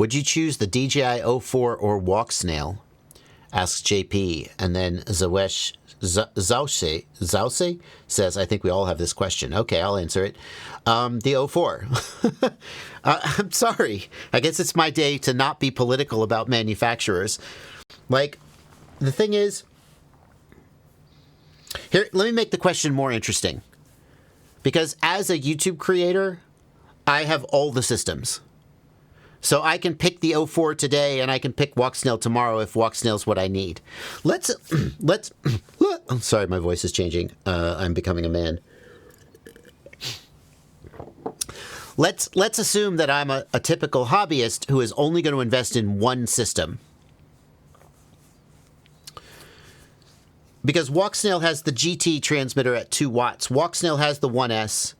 Would you choose the DJI O4 or Walksnail? Asks JP. And then Zause says, I think we all have this question. Okay, I'll answer it. The O4. I'm sorry. I guess it's my day to not be political about manufacturers. Like, the thing is, here, let me make the question more interesting. Because as a YouTube creator, I have all the systems. So I can pick the O4 today and I can pick Walksnail tomorrow if Walksnail's what I need. I'm sorry, my voice is changing. I'm becoming a man. Let's assume that I'm a typical hobbyist who is only going to invest in one system. Because Walksnail has the GT transmitter at 2 watts. Walksnail has the 1S.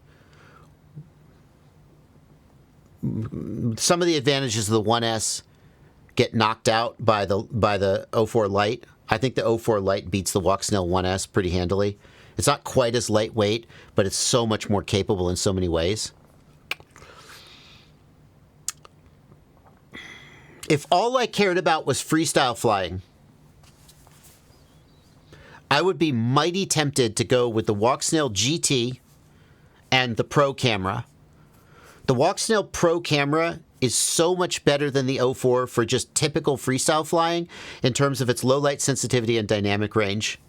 Some of the advantages of the 1S get knocked out by the O4 Lite. I think the O4 Lite beats the Walksnail 1S pretty handily. It's not quite as lightweight, but it's so much more capable in so many ways. If all I cared about was freestyle flying, I would be mighty tempted to go with the Walksnail GT and the Pro camera. The Walksnail Pro camera is so much better than the O4 for just typical freestyle flying in terms of its low light sensitivity and dynamic range.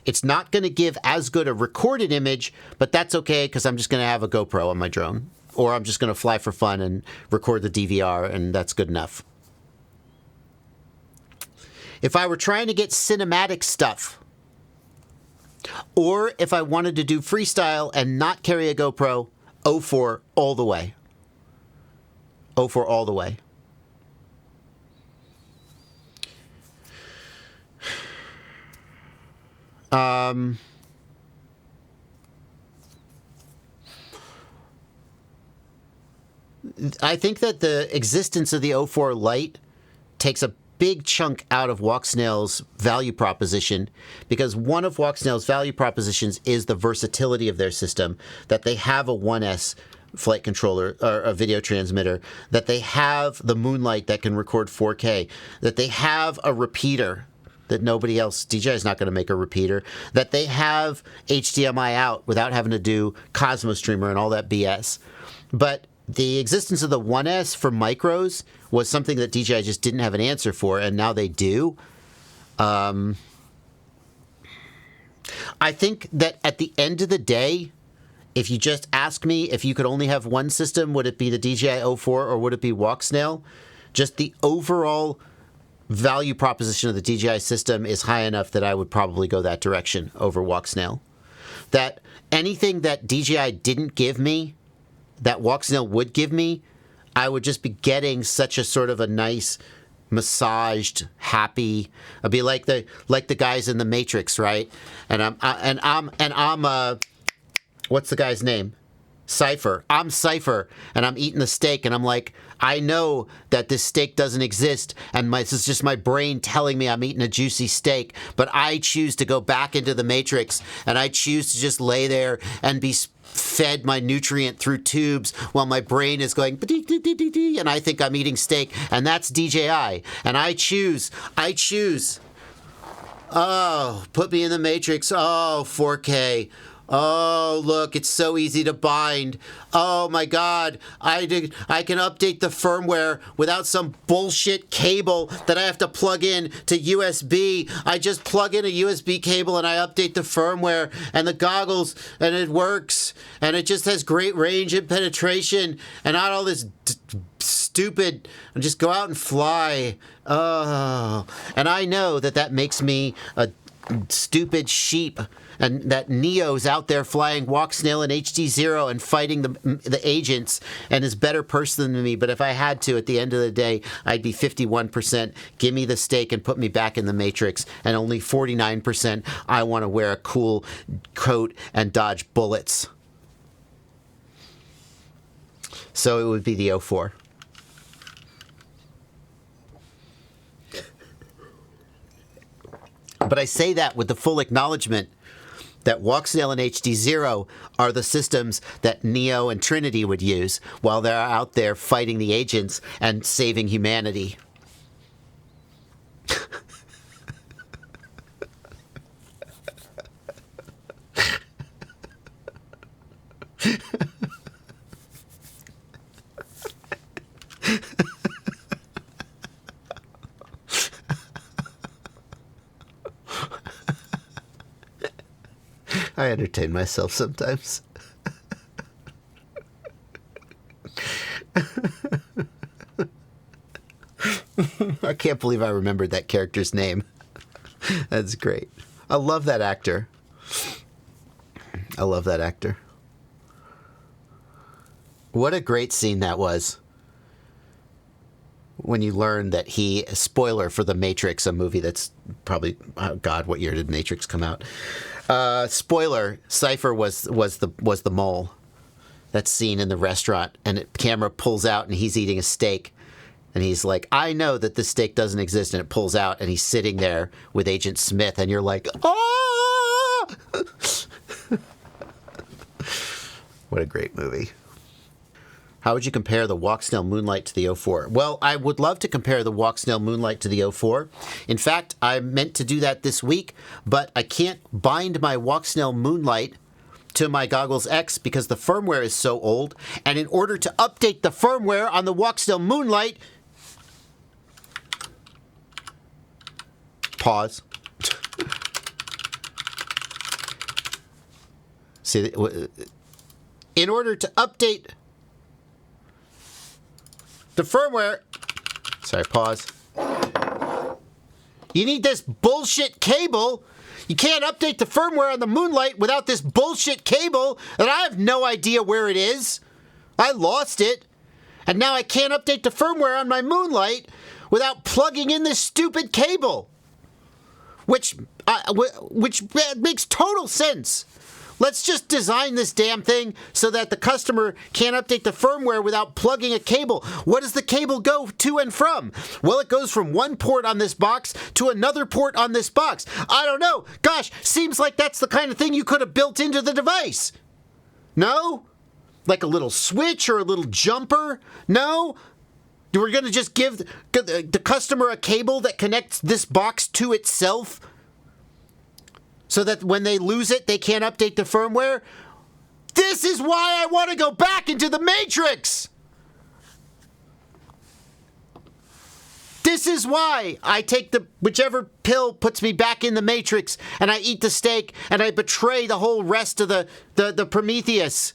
It's not going to give as good a recorded image, but that's okay because I'm just going to have a GoPro on my drone. Or I'm just going to fly for fun and record the DVR, and that's good enough. If I were trying to get cinematic stuff, or if I wanted to do freestyle and not carry a GoPro, O4 all the way. O4 all the way. I think that the existence of the O4 Lite takes a big chunk out of Walksnail's value proposition, because one of Walksnail's value propositions is the versatility of their system, that they have a 1S flight controller or a video transmitter, that they have the Moonlight that can record 4K, that they have a repeater that nobody else, DJI is not going to make a repeater, that they have HDMI out without having to do Cosmo Streamer and all that BS. But the existence of the 1S for micros was something that DJI just didn't have an answer for, and now they do. I think that at the end of the day, if you just ask me if you could only have one system, would it be the DJI O4 or would it be Walksnail? Just the overall value proposition of the DJI system is high enough that I would probably go that direction over Walksnail. That anything that DJI didn't give me, that Walksnail would give me, I would just be getting such a sort of a nice, massaged, happy. I'd be like the guys in the Matrix, right? And I'm what's the guy's name? Cypher. I'm Cypher, and I'm eating the steak, and I'm like, I know that this steak doesn't exist, and this is just my brain telling me I'm eating a juicy steak, but I choose to go back into the Matrix, and I choose to just lay there and be fed my nutrient through tubes while my brain is going, and I think I'm eating steak, and that's DJI, and I choose. Oh, put me in the Matrix. Oh, 4K. Oh, look, it's so easy to bind. Oh, my God. I can update the firmware without some bullshit cable that I have to plug in to USB. I just plug in a USB cable and I update the firmware and the goggles, and it works. And it just has great range and penetration and not all this stupid, and just go out and fly. Oh, and I know that makes me a stupid sheep, and that Neo's out there flying Walksnail and HD0 and fighting the agents and is a better person than me. But if I had to, at the end of the day, I'd be 51%. Give me the steak and put me back in the Matrix. And only 49%. I want to wear a cool coat and dodge bullets. So it would be the O4. But I say that with the full acknowledgement that Walksnail and HD0 are the systems that Neo and Trinity would use while they're out there fighting the agents and saving humanity. I entertain myself sometimes. I can't believe I remembered that character's name. That's great. I love that actor. I love that actor. What a great scene that was. When you learn that he, spoiler for The Matrix, a movie that's probably, oh God, what year did Matrix come out? Spoiler, Cypher was the mole. That scene in the restaurant, and the camera pulls out and he's eating a steak. And he's like, I know that this steak doesn't exist, and it pulls out, and he's sitting there with Agent Smith, and you're like, ah! What a great movie. How would you compare the Walksnail Moonlight to the O4? Well, I would love to compare the Walksnail Moonlight to the O4. In fact, I meant to do that this week, but I can't bind my Walksnail Moonlight to my Goggles X because the firmware is so old. And in order to update the firmware on the Walksnail Moonlight... Pause. See, in order to update the firmware... Sorry, pause. You need this bullshit cable. You can't update the firmware on the Moonlight without this bullshit cable, and I have no idea where it is. I lost it. And now I can't update the firmware on my Moonlight without plugging in this stupid cable. Which makes total sense. Let's just design this damn thing so that the customer can't update the firmware without plugging a cable. What does the cable go to and from? Well, it goes from one port on this box to another port on this box. I don't know. Gosh, seems like that's the kind of thing you could have built into the device. No? Like a little switch or a little jumper? No? We're going to just give the customer a cable that connects this box to itself? So that when they lose it, they can't update the firmware? This is why I want to go back into the Matrix! This is why I take whichever pill puts me back in the Matrix, and I eat the steak, and I betray the whole rest of the Prometheus.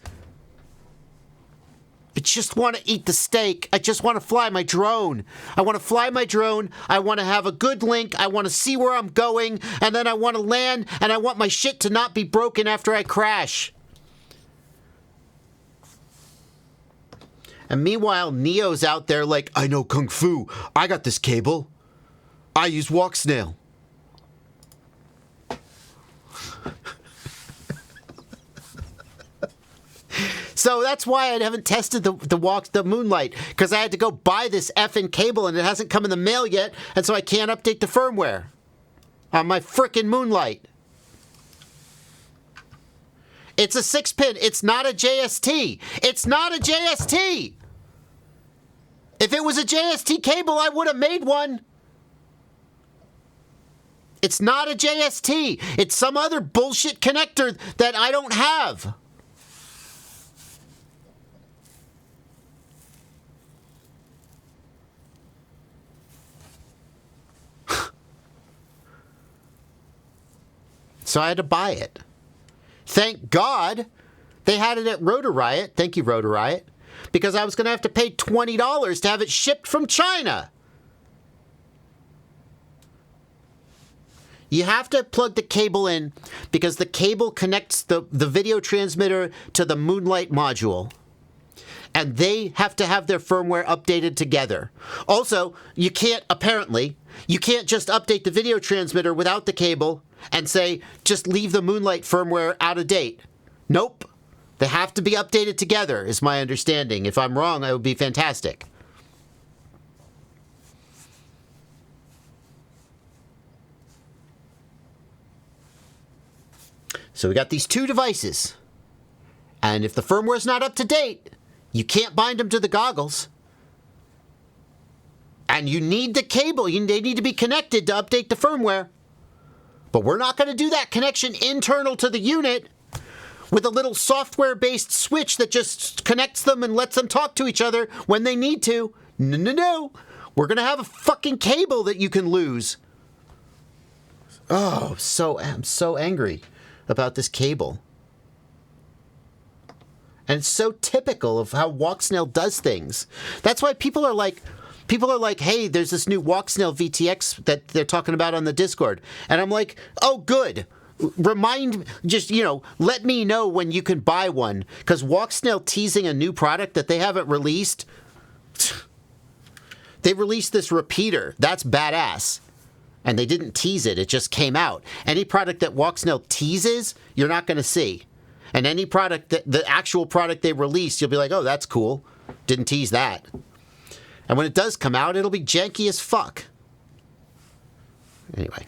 I just want to eat the steak. I just want to fly my drone. I want to fly my drone. I want to have a good link. I want to see where I'm going. And then I want to land. And I want my shit to not be broken after I crash. And meanwhile, Neo's out there like, I know Kung Fu. I got this cable. I use Walksnail. So that's why I haven't tested the Moonlight, because I had to go buy this effing cable and it hasn't come in the mail yet, and so I can't update the firmware on my frickin' Moonlight. It's a 6-pin. It's not a JST. It's not a JST. If it was a JST cable, I would have made one. It's not a JST. It's some other bullshit connector that I don't have. So I had to buy it. Thank God they had it at Rotor Riot. Thank you, Rotor Riot. Because I was going to have to pay $20 to have it shipped from China. You have to plug the cable in because the cable connects the video transmitter to the Moonlight module. And they have to have their firmware updated together. Also, you can't just update the video transmitter without the cable and say, just leave the Moonlight firmware out of date. Nope. They have to be updated together, is my understanding. If I'm wrong, it would be fantastic. So we got these two devices. And if the firmware's not up to date, you can't bind them to the goggles. And you need the cable. They need to be connected to update the firmware. But we're not going to do that connection internal to the unit with a little software-based switch that just connects them and lets them talk to each other when they need to. No, no, no. We're going to have a fucking cable that you can lose. Oh, I'm so angry about this cable. And it's so typical of how Walksnail does things. That's why people are like, hey, there's this new Walksnail VTX that they're talking about on the Discord. And I'm like, oh, good. Let me know when you can buy one. Because Walksnail teasing a new product that they haven't released. They released this repeater. That's badass. And they didn't tease it. It just came out. Any product that Walksnail teases, you're not going to see. And any product, the actual product they released, you'll be like, oh, that's cool. Didn't tease that. And when it does come out, it'll be janky as fuck. Anyway.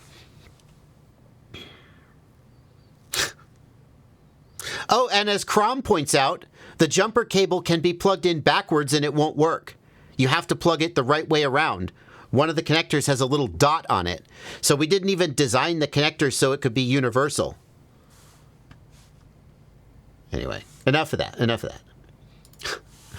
Oh, and as Crom points out, the jumper cable can be plugged in backwards and it won't work. You have to plug it the right way around. One of the connectors has a little dot on it. So we didn't even design the connector so it could be universal. Anyway, enough of that.